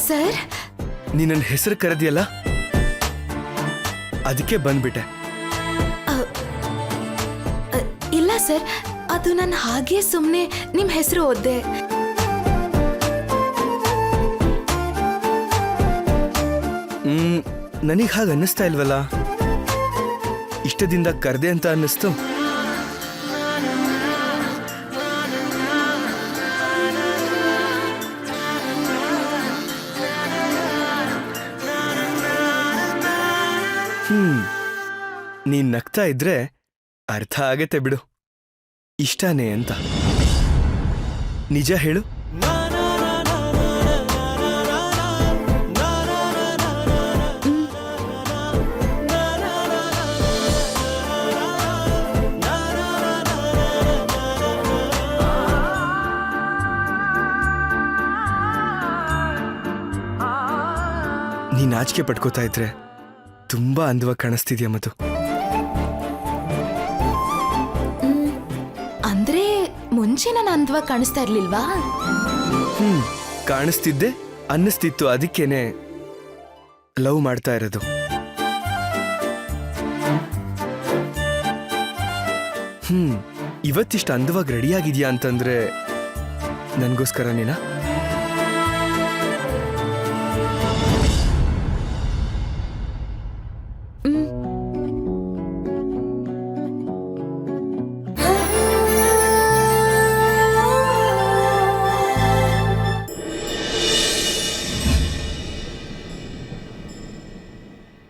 Sir, ನೀ ನನ್ನ ಹೆಸರು ಕರೆದಿಯಲ್ಲ, ಅದಕ್ಕೆ ಬಂದ್ಬಿಟ್ಟೆ. ಇಲ್ಲ ಸರ್, ಅದು ನಾನು ಹಾಗೆ ಸುಮ್ಮನೆ ನಿಮ್ಮ ಹೆಸರು ಓದ್ದೆ. ನನಗೆ ಹಾಗೆ ಅನ್ನಿಸ್ತಾ ಇಲ್ವಲ್ಲ. ಇಷ್ಟದಿಂದ ಕರೆದೆ ಅಂತ ಅನ್ನಿಸ್ತು. ನೀನ್ ನಗ್ತಾ ಇದ್ರೆ ಅರ್ಥ ಆಗತ್ತೆ ಬಿಡು, ಇಷ್ಟನೇ ಅಂತ. ನಿಜ ಹೇಳು. ನೀನ್ ನಾಚಿಕೆ ಪಡ್ಕೋತಾ ಇದ್ರೆ ತುಂಬಾ ಅಂದವಾಗಿ ಕಾಣಿಸ್ತಿದ್ಯಾ ಮಧು. ಅಂದ್ರೆ ಮುಂಚೆ ನಾನು ಅಂದವಾಗಿ ಕಾಣಿಸ್ತಾ ಇರ್ಲಿಲ್ವಾ? ಕಾಣಿಸ್ತಿದ್ದೆ, ಅನ್ನಿಸ್ತಿತ್ತು. ಅದಕ್ಕೇನೆ ಲವ್ ಮಾಡ್ತಾ ಇರೋದು. ಇವತ್ತಿಷ್ಟು ಅಂದವಾಗಿ ರೆಡಿ ಆಗಿದ್ಯಾ ಅಂತಂದ್ರೆ ನನ್ಗೋಸ್ಕರ ನೀನಾ?